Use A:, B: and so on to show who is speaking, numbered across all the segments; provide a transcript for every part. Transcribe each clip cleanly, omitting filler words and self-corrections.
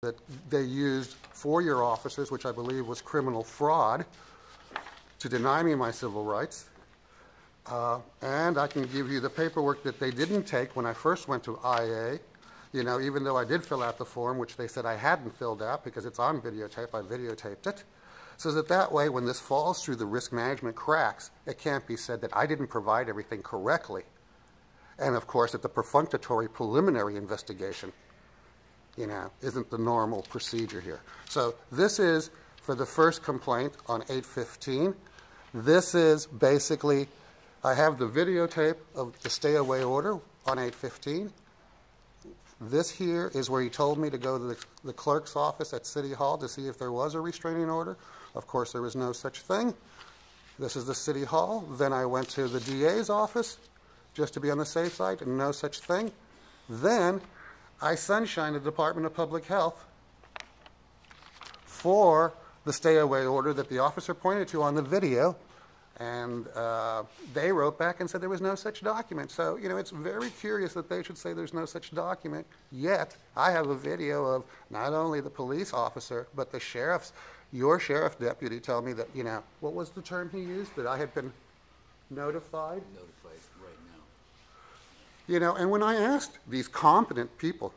A: that they used four-year officers, which I believe was criminal fraud, to deny me my civil rights. And I can give you the paperwork that they didn't take when I first went to IA. You know, even though I did fill out the form, which they said I hadn't filled out because it's on videotape, I videotaped it. So that way, when this falls through the risk management cracks, it can't be said that I didn't provide everything correctly. And of course, that the perfunctory preliminary investigation, you know, isn't the normal procedure here. So this is for the first complaint on 8/15. This is basically, I have the videotape of the stay-away order on 8/15. This here is where he told me to go to the clerk's office at City Hall to see if there was a restraining order. Of course, there was no such thing. This is the City Hall. Then I went to the DA's office just to be on the safe side, and no such thing. Then I sunshine the Department of Public Health for the stay-away order that the officer pointed to on the video, and they wrote back and said there was no such document. So, you know, it's very curious that they should say there's no such document, yet I have a video of not only the police officer, but the sheriff's, your sheriff deputy tell me that, you know, what was the term he used? That I had been notified?
B: Notified right now.
A: You know, and when I asked these competent people,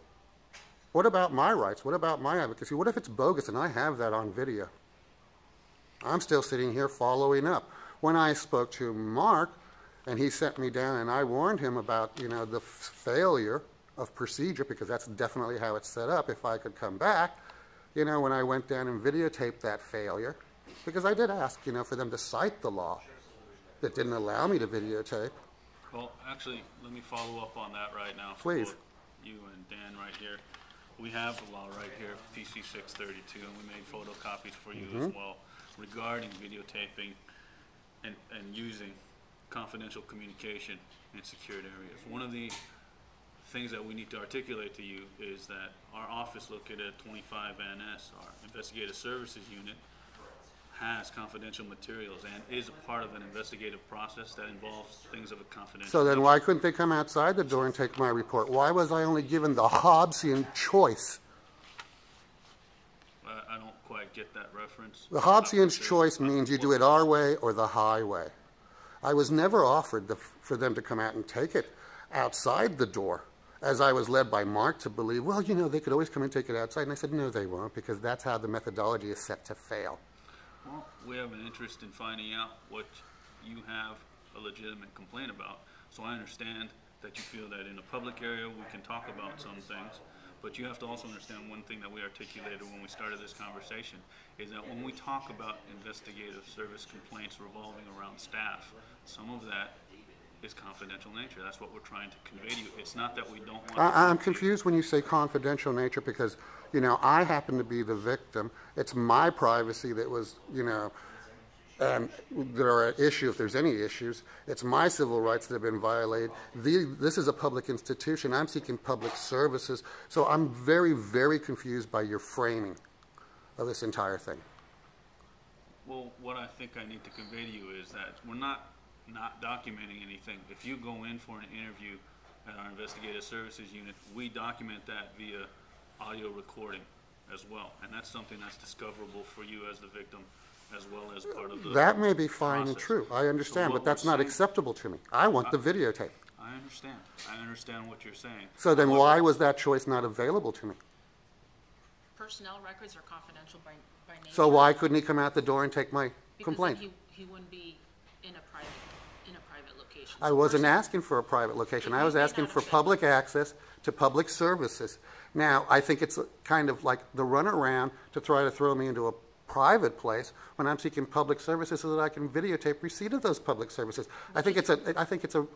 A: what about my rights? What about my advocacy? What if it's bogus and I have that on video? I'm still sitting here following up. When I spoke to Mark and he sent me down and I warned him about, you know, the failure of procedure, because that's definitely how it's set up, if I could come back, you know, when I went down and videotaped that failure, because I did ask, you know, for them to cite the law that didn't allow me to videotape.
C: Well, actually, let me follow up on that right now.
A: Please.
C: You and Dan right here. We have the law right here, PC 632, and we made photocopies for you as well regarding videotaping and using confidential communication in secured areas. One of the things that we need to articulate to you is that our office located at 25 NS, our investigative services unit, has confidential materials and is a part of an investigative process that involves things of a confidential
A: So then why couldn't they come outside the door and take my report? Why was I only given the Hobbesian choice?
C: I don't quite get that reference.
A: The Hobbesian's choice means you do it our way or the highway. I was never offered for them to come out and take it outside the door, as I was led by Mark to believe, well, you know, they could always come and take it outside. And I said, no, they won't, because that's how the methodology is set to fail.
C: Well, we have an interest in finding out what you have a legitimate complaint about. So I understand that you feel that in a public area we can talk about some things, but you have to also understand one thing that we articulated when we started this conversation is that when we talk about investigative service complaints revolving around staff, some of that is confidential nature. That's what we're trying to convey to you. It's not that we don't want
A: I'm confused when you say confidential nature because, you know, I happen to be the victim. It's my privacy that was, you know, that are at issue if there's any issues. It's my civil rights that have been violated. This is a public institution. I'm seeking public services. So I'm very, very confused by your framing of this entire thing.
C: Well, what I think I need to convey to you is that we're not documenting anything. If you go in for an interview at our investigative services unit, we document that via audio recording as well. And that's something that's discoverable for you as the victim as well as part of the
A: That may be fine and
C: process.
A: true. I understand,
C: So
A: but that's not
C: saying,
A: acceptable to me. I want the videotape.
C: I understand. I understand what you're saying.
A: So then
C: However,
A: why was that choice not available to me?
D: Personnel records are confidential by nature.
A: So why couldn't he come out the door and take my
D: Because
A: complaint?
D: then he wouldn't be in a private location.
A: I
D: So
A: wasn't
D: person-
A: asking for a private location. I
D: You
A: was
D: may
A: asking
D: not
A: for
D: have been.
A: public access to public services. Now, I think it's kind of like the runaround to try to throw me into a private place when I'm seeking public services so that I can videotape receipt of those public services. I think it's a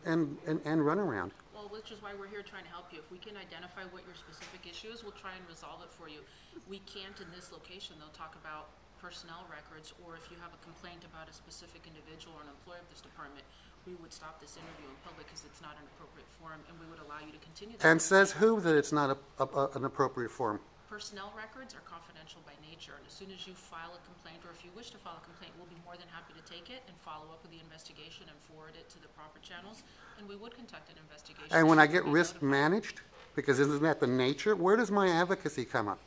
A: end runaround.
D: Well, which is why we're here trying to help you. If we can identify what your specific issue is, we'll try and resolve it for you. We can't in this location, though, talk about personnel records, or if you have a complaint about a specific individual or an employee of this department, we would stop this interview in public because it's not an appropriate forum, and we would allow you to continue that.
A: And says who that it's not an appropriate forum?
D: Personnel records are confidential by nature, and as soon as you file a complaint, or if you wish to file a complaint, we'll be more than happy to take it and follow up with the investigation and forward it to the proper channels, and we would conduct an investigation.
A: And when I
D: Should
A: get
D: we
A: risk
D: notify-
A: managed, because isn't that the nature, where does my advocacy come up?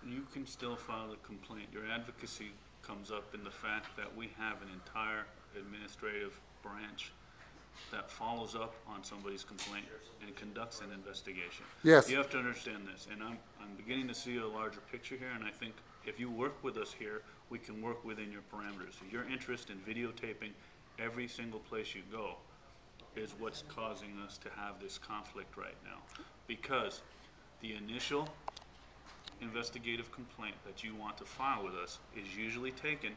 C: You can still file a complaint. Your advocacy comes up in the fact that we have an entire administrative branch that follows up on somebody's complaint and conducts an investigation.
A: Yes.
C: You have to understand this, and I'm beginning to see a larger picture here, and I think if you work with us here, we can work within your parameters. Your interest in videotaping every single place you go is what's causing us to have this conflict right now. Because the initial investigative complaint that you want to file with us is usually taken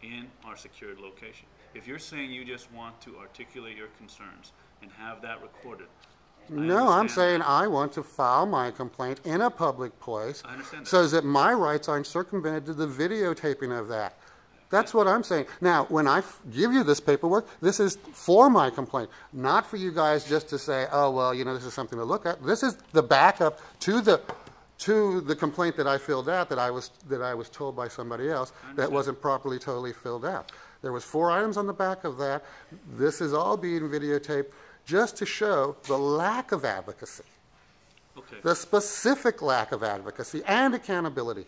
C: in our secured location. If you're saying you just want to articulate your concerns and have that recorded,
A: No, I'm saying I want to file my complaint in a public place
C: I understand that.
A: so that my rights aren't circumvented to the videotaping of that. That's what I'm saying. Now, when I give you this paperwork, this is for my complaint, not for you guys just to say, oh, well, you know, this is something to look at. This is the backup to the complaint that I filled out that I was told by somebody else that wasn't properly totally filled out. There was 4 items on the back of that. This is all being videotaped just to show the lack of advocacy,
C: Okay.
A: the specific lack of advocacy and accountability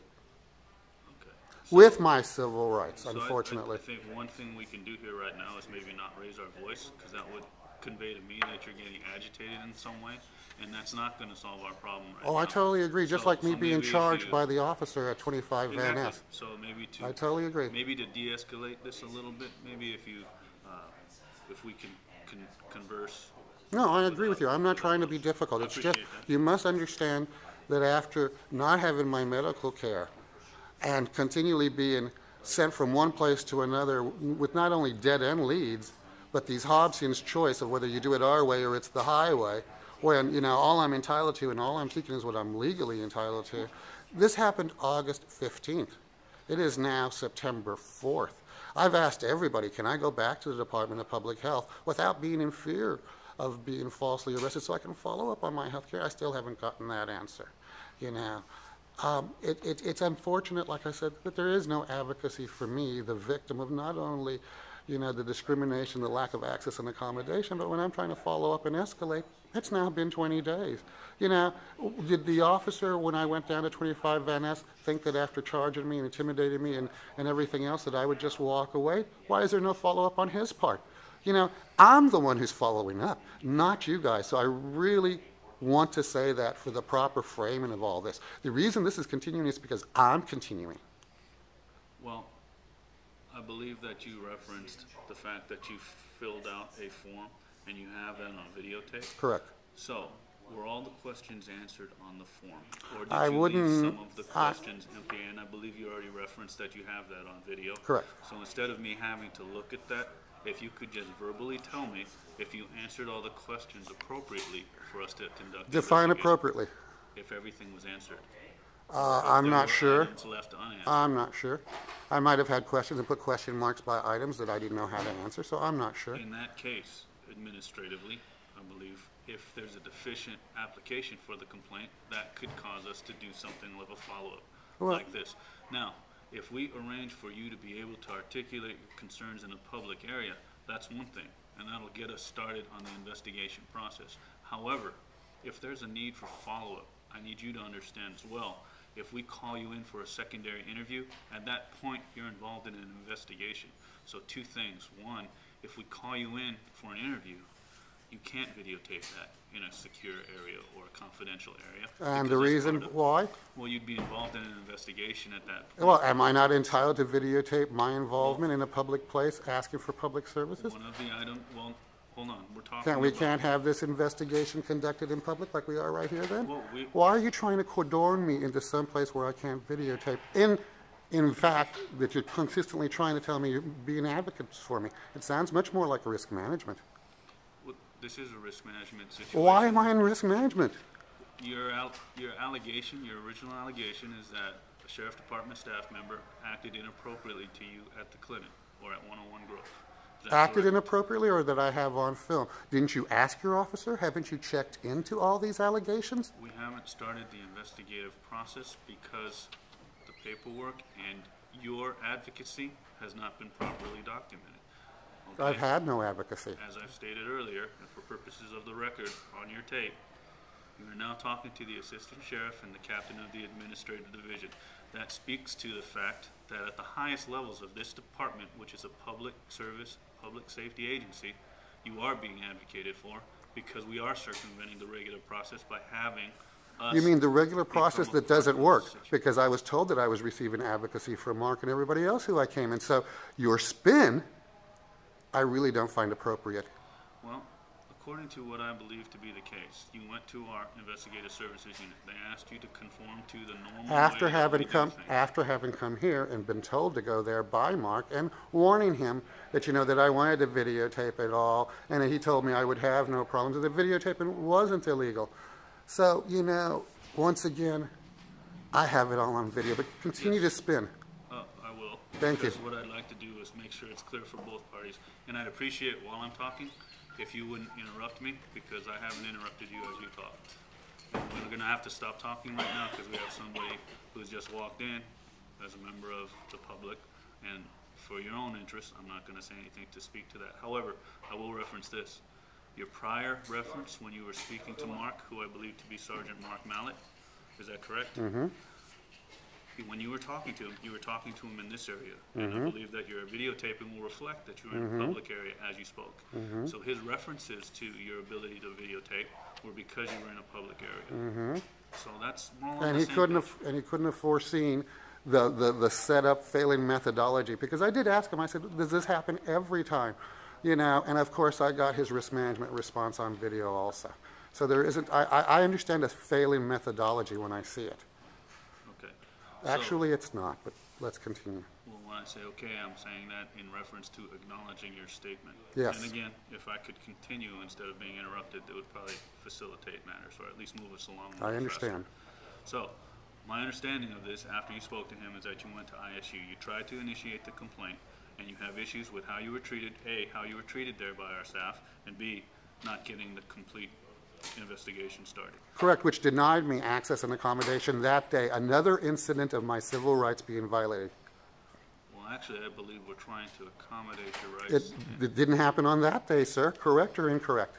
C: Okay.
A: with my civil rights,
C: So
A: unfortunately.
C: I think one thing we can do here right now is maybe not raise our voice, because that would convey to me that you're getting agitated in some way, and that's not going to solve our problem right now.
A: Oh, I totally agree. Just like me
C: So
A: being
C: maybe if
A: charged
C: you-
A: by the officer at 25 Van
C: Exactly.
A: Ness.
C: So maybe
A: I totally agree.
C: Maybe to de-escalate this a little bit, maybe if we can converse.
A: No, I agree with you. I'm not trying to be difficult. It's just,
C: appreciate that.
A: you must understand that after not having my medical care and continually being sent from one place to another with not only dead-end leads, but these Hobson's choice of whether you do it our way or it's the highway, when, you know, all I'm entitled to and all I'm seeking is what I'm legally entitled to. This happened August 15th. It is now September 4th. I've asked everybody, can I go back to the Department of Public Health without being in fear of being falsely arrested so I can follow up on my health care? I still haven't gotten that answer, you know. It's unfortunate, like I said, that there is no advocacy for me, the victim of not only, you know, the discrimination, the lack of access and accommodation, but when I'm trying to follow up and escalate, it's now been 20 days. You know, did the officer, when I went down to 25 Van Ness, think that after charging me and intimidating me and everything else that I would just walk away? Why is there no follow-up on his part? You know, I'm the one who's following up, not you guys. So I really want to say that for the proper framing of all this. The reason this is continuing is because I'm continuing.
C: Well, I believe that you referenced the fact that you filled out a form and you have that on videotape.
A: Correct.
C: So, were all the questions answered on the form? Or did
A: I
C: you
A: wouldn't-
C: leave some of the questions empty? And I believe you already referenced that you have that on video.
A: Correct.
C: So instead of me having to look at that, if you could just verbally tell me if you answered all the questions appropriately for us to conduct the
A: Define
C: investigation,
A: appropriately.
C: if everything was answered.
A: I'm
C: There
A: not
C: were
A: sure.
C: items left unanswered.
A: I'm not sure. I might have had questions and put question marks by items that I didn't know how to answer, so I'm not sure.
C: In that case, administratively, I believe, if there's a deficient application for the complaint, that could cause us to do something of a follow-up
A: Well-
C: like this. Now, if we arrange for you to be able to articulate your concerns in a public area, that's one thing, and that'll get us started on the investigation process. However, if there's a need for follow-up, I need you to understand as well, if we call you in for a secondary interview, at that point, you're involved in an investigation. So 2 things. One, if we call you in for an interview, you can't videotape that in a secure area or a confidential area.
A: And
C: because
A: the
C: that's
A: reason
C: part of-
A: why?
C: Well, you'd be involved in an investigation at that point.
A: Well, am I not entitled to videotape my involvement in a public place asking for public services?
C: One of the items, well, hold on, we're talking
A: Can't we
C: about-
A: can't have this investigation conducted in public like we are right here then?
C: Well,
A: Why are you trying to cordon me into some place where I can't videotape? In fact, that you're consistently trying to tell me you're being advocates for me. It sounds much more like risk management.
C: well, this is a risk management situation.
A: Why am I in risk management?
C: Your allegation, your original allegation is that a sheriff department staff member acted inappropriately to you at the clinic or at 101 Grove. Is that
A: Acted
C: correct?
A: inappropriately or that I have on film? Didn't you ask your officer? Haven't you checked into all these allegations?
C: We haven't started the investigative process because the paperwork and your advocacy has not been properly documented. Okay?
A: I've had no advocacy.
C: As I've stated earlier, and for purposes of the record on your tape, You are now talking to the assistant sheriff and the captain of the administrative division. That speaks to the fact that at the highest levels of this department, which is a public service, public safety agency, you are being advocated for because we are circumventing the regular process by having us.
A: You mean the regular process
C: become a
A: that doesn't
C: part of
A: work?
C: the situation.
A: Because I was told that I was receiving advocacy from Mark and everybody else who I came in. So your spin, I really don't find appropriate.
C: Well, according to what I believe to be the case, you went to our investigative services unit. They asked you to conform to the normal
A: After
C: way that
A: having
C: we do
A: come,
C: things.
A: after having come here and been told to go there by Mark and warning him that, you know, that I wanted to videotape it all, and that he told me I would have no problems, that the videotaping wasn't illegal. So, you know, once again, I have it all on video, but continue to spin.
C: Oh, I will.
A: Thank you.
C: Because what I'd like to do is make sure it's clear for both parties. And I'd appreciate while I'm talking, if you wouldn't interrupt me, because I haven't interrupted you as you talk. We're gonna have to stop talking right now because we have somebody who's just walked in as a member of the public. And for your own interest, I'm not gonna say anything to speak to that. However, I will reference this. Your prior reference when you were speaking to Mark, who I believe to be Sergeant Mark Mallet, is that correct?
A: Mm-hmm.
C: When you were talking to him, you were talking to him in this area. And I believe that your videotaping will reflect that you were in a public area as you spoke. So his references to your ability to videotape were because you were in a public area. So that's more or less
A: And
C: the
A: he
C: same
A: couldn't
C: page.
A: have, and he couldn't have foreseen the setup failing methodology, because I did ask him, I said, does this happen every time? You know, and of course I got his risk management response on video also. So there isn't, I understand a failing methodology when I see it.
C: Okay.
A: Actually, it's not, but let's continue.
C: Well, when I say okay, I'm saying that in reference to acknowledging your statement.
A: Yes.
C: And again, if I could continue instead of being interrupted, it would probably facilitate matters, or at least move us along. a
A: I
C: little
A: understand.
C: faster. So, my understanding of this, after you spoke to him, is that you went to ISU. You tried to initiate the complaint, and you have issues with how you were treated, A, how you were treated there by our staff, and B, not getting the complete investigation started.
A: Correct, which denied me access and accommodation that day. Another incident of my civil rights being violated.
C: Well, actually, I believe we're trying to accommodate your
A: It,
C: rights.
A: it didn't happen on that day, sir. Correct or incorrect?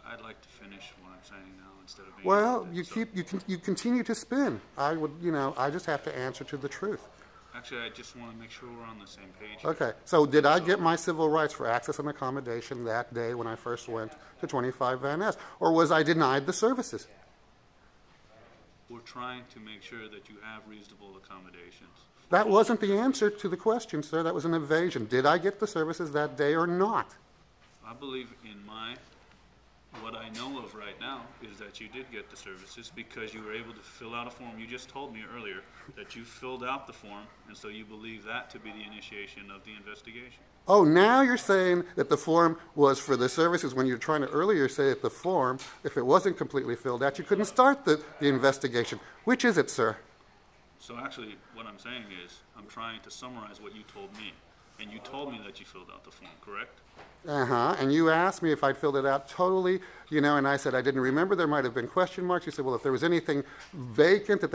C: I'd like to finish what I'm saying now instead of being
A: Well,
C: interrupted. So,
A: you continue to spin. I would, you know, I just have to answer to the truth.
C: actually, I just want to make sure we're on the same page.
A: Okay, so did I get my civil rights for access and accommodation that day when I first went to 25 Van Ness? Or was I denied the services?
C: We're trying to make sure that you have reasonable accommodations.
A: That wasn't the answer to the question, sir. That was an evasion. Did I get the services that day or not?
C: I believe in what I know of right now is that you did get the services because you were able to fill out a form. You just told me earlier that you filled out the form, and so you believe that to be the initiation of the investigation.
A: Oh, now you're saying that the form was for the services when you're trying to earlier say that the form, if it wasn't completely filled out, you couldn't start the investigation. Which is it, sir?
C: So actually, what I'm saying is, I'm trying to summarize what you told me. And you told me that you filled out the form, correct?
A: Uh-huh, and you asked me if I'd filled it out totally, you know, and I said I didn't remember. There might have been question marks. You said, well, if there was anything vacant that